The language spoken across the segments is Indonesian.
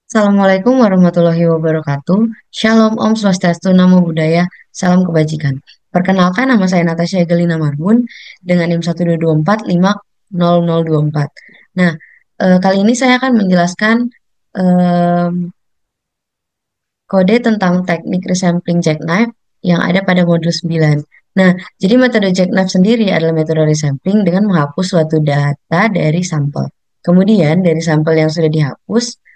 Assalamualaikum warahmatullahi wabarakatuh. Shalom Om Swastiastu, Namo Buddhaya, Salam Kebajikan. Perkenalkan, nama saya Natasha Egelina Marbun dengan NIM 122450024. Nah, kali ini saya akan menjelaskan em, kode tentang teknik resampling jackknife yang ada pada modul 9. Nah, jadi metode jackknife sendiri adalah metode resampling dengan menghapus suatu data dari sampel. Kemudian dari sampel yang sudah dihapus,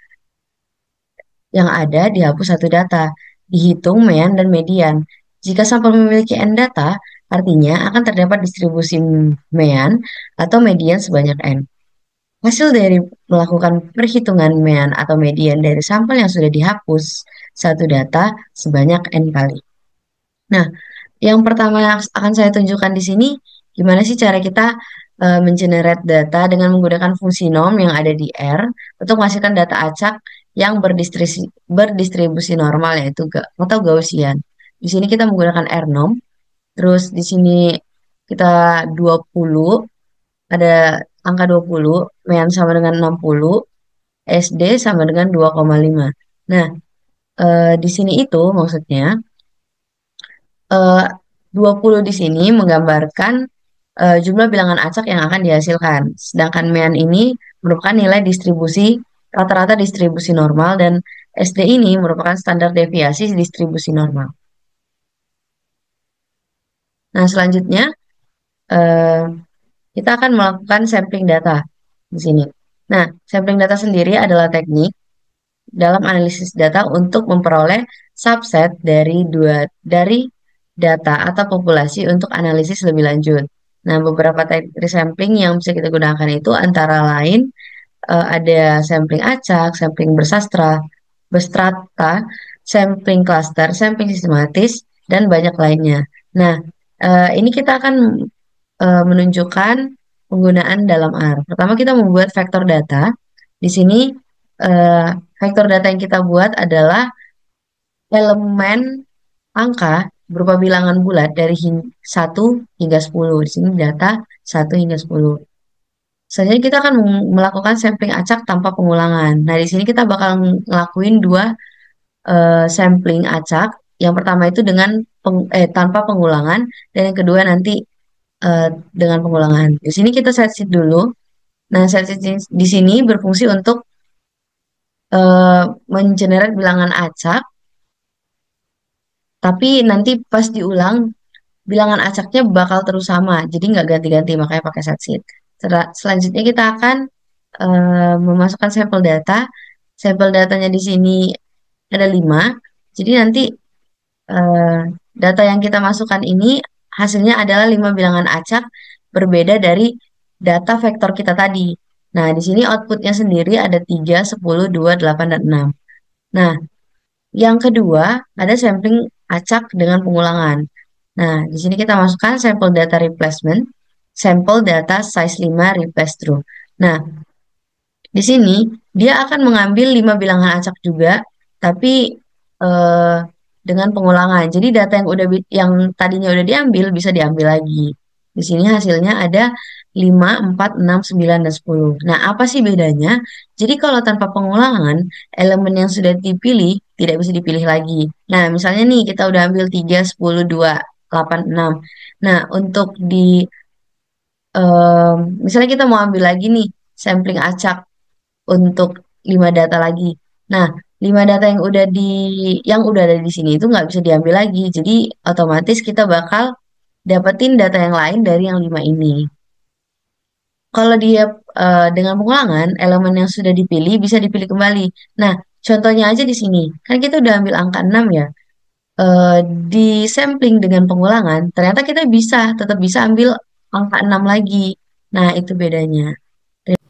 yang ada dihapus satu data, dihitung mean dan median. Jika sampel memiliki n data, artinya akan terdapat distribusi mean atau median sebanyak n. Hasil dari melakukan perhitungan mean atau median dari sampel yang sudah dihapus satu data sebanyak n kali. Nah, yang pertama yang akan saya tunjukkan di sini, gimana sih cara kita mengenerate data dengan menggunakan fungsi norm yang ada di R untuk menghasilkan data acak yang berdistribusi normal yaitu atau Gaussian. Di sini kita menggunakan R norm, terus di sini kita 20, ada angka 20, mean sama dengan 60, SD sama dengan 2,5. Nah, di sini itu maksudnya eh, 20 di sini menggambarkan jumlah bilangan acak yang akan dihasilkan. Sedangkan mean ini merupakan nilai distribusi rata-rata distribusi normal dan SD ini merupakan standar deviasi distribusi normal. Nah, selanjutnya eh, kita akan melakukan sampling data di sini. Nah, sampling data sendiri adalah teknik dalam analisis data untuk memperoleh subset dari data atau populasi untuk analisis lebih lanjut. Nah, beberapa teknik resampling yang bisa kita gunakan itu antara lain ada sampling acak, sampling berstrata, sampling cluster, sampling sistematis, dan banyak lainnya. Nah, ini kita akan menunjukkan penggunaan dalam R. Pertama kita membuat vektor data. Di sini eh, vektor data yang kita buat adalah elemen angka berupa bilangan bulat dari 1 hingga 10. Di sini data 1 hingga 10. Selanjutnya kita akan melakukan sampling acak tanpa pengulangan. Nah, di sini kita bakal ngelakuin dua sampling acak. Yang pertama itu tanpa pengulangan dan yang kedua nanti eh, dengan pengulangan. Di sini kita set sheet dulu. Nah, set sheet di sini berfungsi untuk mengenerate bilangan acak, tapi nanti pas diulang bilangan acaknya bakal terus sama, jadi nggak ganti-ganti, makanya pakai set sheet. Selanjutnya kita akan memasukkan sampel data. Sampel datanya di sini ada 5. Jadi nanti eh, data yang kita masukkan ini hasilnya adalah 5 bilangan acak berbeda dari data vektor kita tadi. Nah, di sini outputnya sendiri ada 3, 10, 2, 8, dan 6. Nah, yang kedua ada sampling acak dengan pengulangan. Nah, di sini kita masukkan sampel data replacement, sampel data size 5 replace true. Nah, di sini dia akan mengambil 5 bilangan acak juga, tapi eh, dengan pengulangan. Jadi data yang tadinya udah diambil bisa diambil lagi. Di sini hasilnya ada 5, 4, 6, 9, dan 10. Nah, apa sih bedanya? Jadi kalau tanpa pengulangan, elemen yang sudah dipilih tidak bisa dipilih lagi. Nah, misalnya nih kita udah ambil 3, 10, 2, 8, 6. Nah, untuk misalnya kita mau ambil lagi nih sampling acak untuk 5 data lagi. Nah, 5 data yang udah ada di sini itu nggak bisa diambil lagi. Jadi otomatis kita bakal dapetin data yang lain dari yang 5 ini. Kalau dia dengan pengulangan, elemen yang sudah dipilih bisa dipilih kembali. Nah, contohnya aja di sini. Kan kita udah ambil angka 6 ya. Eh, di sampling dengan pengulangan, ternyata kita tetap bisa ambil angka 6 lagi. Nah, itu bedanya.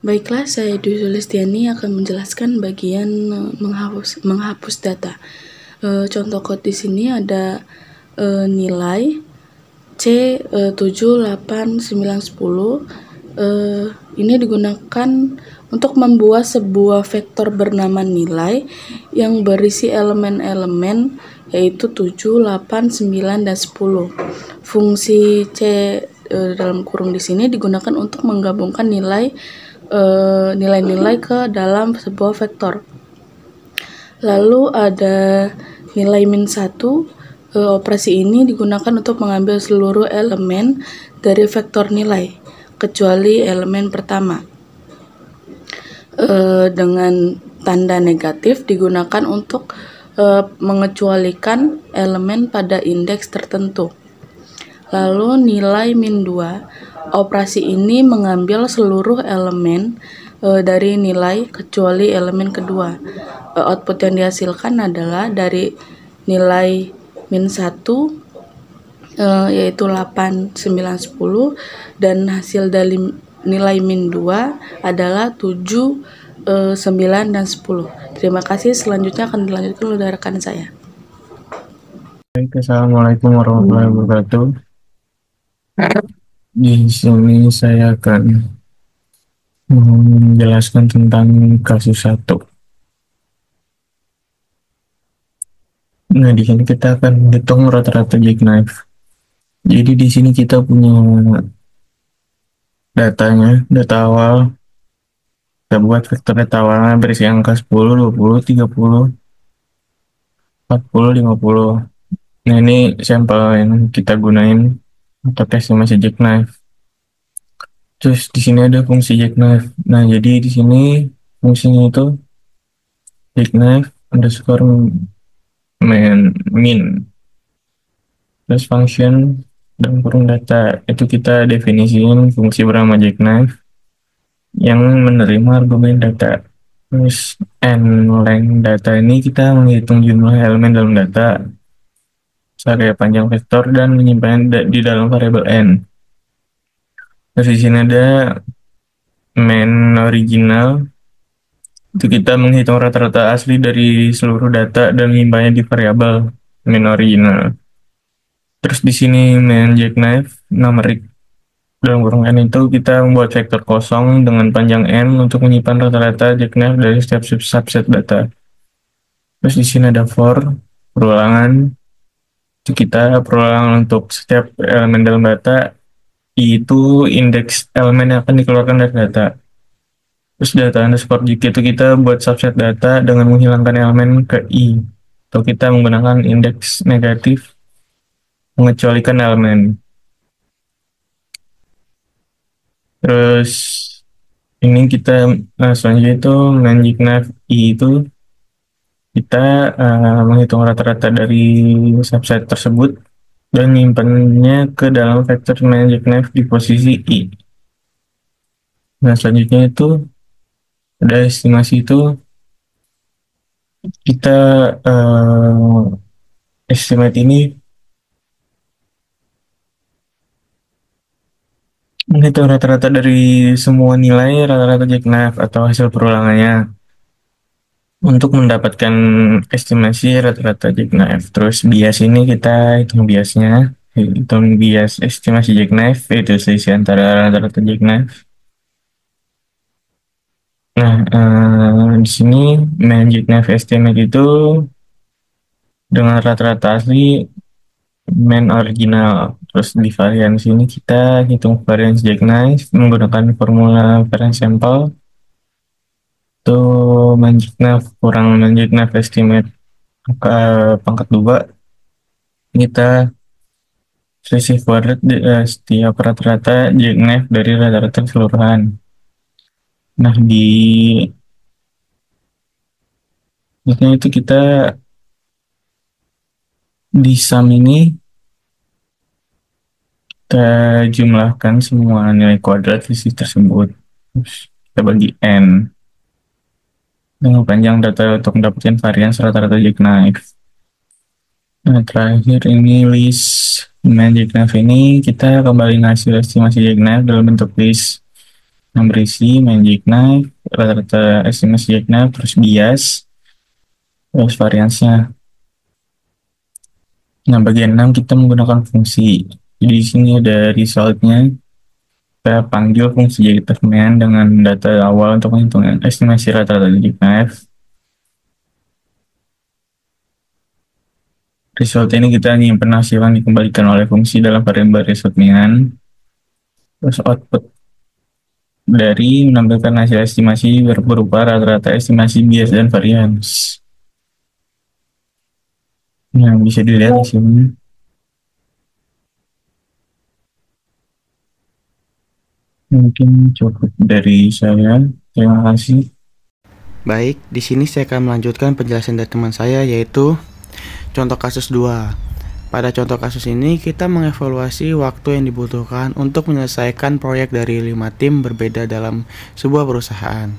Baiklah, saya Dwi Sulistiani akan menjelaskan bagian menghapus data. Contoh code di sini ada nilai C 7, 8, 9, 10. Ini digunakan untuk membuat sebuah vektor bernama nilai yang berisi elemen-elemen yaitu 7, 8, 9, dan 10. Fungsi C dalam kurung di sini digunakan untuk menggabungkan nilai-nilai ke dalam sebuah vektor. Lalu ada nilai min 1. Operasi ini digunakan untuk mengambil seluruh elemen dari vektor nilai, kecuali elemen pertama. Dengan tanda negatif digunakan untuk mengecualikan elemen pada indeks tertentu. Lalu nilai min 2, operasi ini mengambil seluruh elemen dari nilai kecuali elemen kedua. Output yang dihasilkan adalah dari nilai min 1 yaitu 8, 9, 10, dan hasil dari nilai min 2 adalah 7, 9, dan 10. Terima kasih, selanjutnya akan dilanjutkan oleh rekan saya. Baik, Assalamualaikum warahmatullahi wabarakatuh. Di sini saya akan menjelaskan tentang kasus satu. Nah, di sini kita akan menghitung rata-rata jackknife. Jadi di sini kita punya datanya, data awal. Kita buat vektor data awalnya berisi angka 10, 20, 30, 40, 50. Nah, ini sampel yang kita gunain untuk estimasi jackknife. Terus di sini ada fungsi jackknife. Nah, jadi di sini fungsinya itu jackknife underscore min. Terus function dan kurung data itu kita definisiin fungsi bernama jackknife yang menerima argumen data. Terus n length data ini kita menghitung jumlah elemen dalam data sebagai panjang vektor dan menyimpannya di dalam variabel n. Terus di sini ada main original, itu kita menghitung rata-rata asli dari seluruh data dan menyimpannya di variabel main original. Terus di sini main jackknife numeric dalam kurung n itu kita membuat vektor kosong dengan panjang n untuk menyimpan rata-rata jackknife dari setiap subset data. Terus di sini ada for perulangan, itu kita perulangan untuk setiap elemen dalam data, itu indeks elemen yang akan dikeluarkan dari data. Terus data underscore jik itu kita buat subset data dengan menghilangkan elemen ke i, atau kita menggunakan indeks negatif mengecualikan elemen. Terus ini kita selanjutnya itu magic nav i itu kita menghitung rata-rata dari subset tersebut dan menyimpannya ke dalam vektor magic nav di posisi i. Nah, selanjutnya itu ada estimasi itu kita estimate ini menghitung rata-rata dari semua nilai rata-rata jackknife atau hasil perulangannya untuk mendapatkan estimasi rata-rata jackknife. Terus bias ini kita hitung biasnya, hitung bias estimasi jackknife itu selisih antara rata-rata jackknife. Nah, di sini main jackknife estimate itu dengan rata-rata asli main original. Terus di variansi ini kita hitung variansi jackknife menggunakan formula variance sample. Itu magic nav kurang magic nav estimate pangkat 2, kita selisih kuadrat setiap rata-rata jackknife dari rata-rata keseluruhan. Nah, itu kita di sum ini kita jumlahkan semua nilai kuadrat sisi tersebut. Terus kita bagi n dengan panjang data untuk mendapatkan varians rata-rata jackknife. Nah, terakhir ini list main jackknife ini kita kembali hasil estimasi jackknife dalam bentuk list yang berisi main jackknife, rata-rata estimasi jackknife, terus bias, terus variansnya. Nah, bagian 6 kita menggunakan fungsi. Jadi di sini ada resultnya. Kita panggil fungsi jackknife main dengan data awal untuk menghitung estimasi rata-rata jackknife. Result ini kita nyimpen hasil yang dikembalikan oleh fungsi dalam variabel result main. Terus output dari menampilkan hasil estimasi berupa rata-rata estimasi bias dan varians. Nah, bisa dilihat di sini. Mungkin cukup dari saya. Terima kasih. Baik, di sini saya akan melanjutkan penjelasan dari teman saya, yaitu contoh kasus 2. Pada contoh kasus ini, kita mengevaluasi waktu yang dibutuhkan untuk menyelesaikan proyek dari 5 tim berbeda dalam sebuah perusahaan.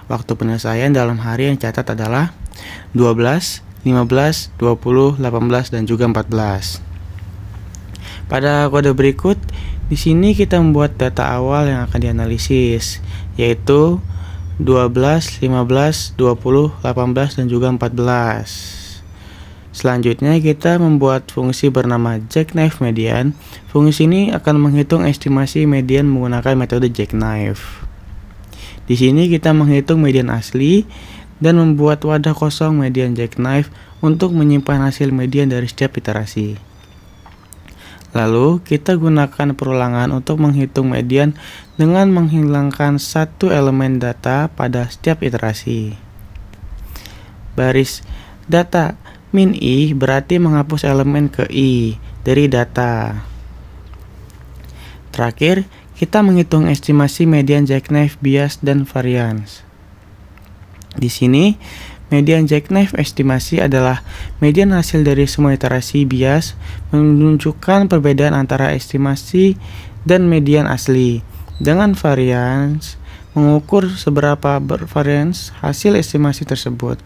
Waktu penyelesaian dalam hari yang dicatat adalah 12, 15, 20, 18, dan juga 14. Pada kode berikut, di sini kita membuat data awal yang akan dianalisis, yaitu 12, 15, 20, 18, dan juga 14. Selanjutnya kita membuat fungsi bernama jackknife median. Fungsi ini akan menghitung estimasi median menggunakan metode jackknife. Di sini kita menghitung median asli dan membuat wadah kosong median jackknife untuk menyimpan hasil median dari setiap iterasi. Lalu kita gunakan perulangan untuk menghitung median dengan menghilangkan satu elemen data pada setiap iterasi. Baris data min i berarti menghapus elemen ke i dari data. Terakhir, kita menghitung estimasi median jackknife bias dan variance. Di sini, median jackknife estimasi adalah median hasil dari semua iterasi bias menunjukkan perbedaan antara estimasi dan median asli. Dengan variance, mengukur seberapa bervarians hasil estimasi tersebut.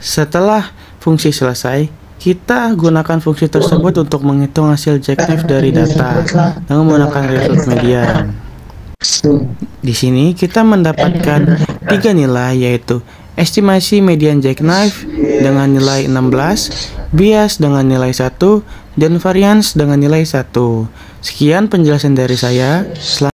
Setelah fungsi selesai, kita gunakan fungsi tersebut untuk menghitung hasil jackknife dari data dengan menggunakan result median. Di sini kita mendapatkan 3 nilai, yaitu estimasi median jackknife dengan nilai 16, bias dengan nilai 1, dan variance dengan nilai 1. Sekian penjelasan dari saya.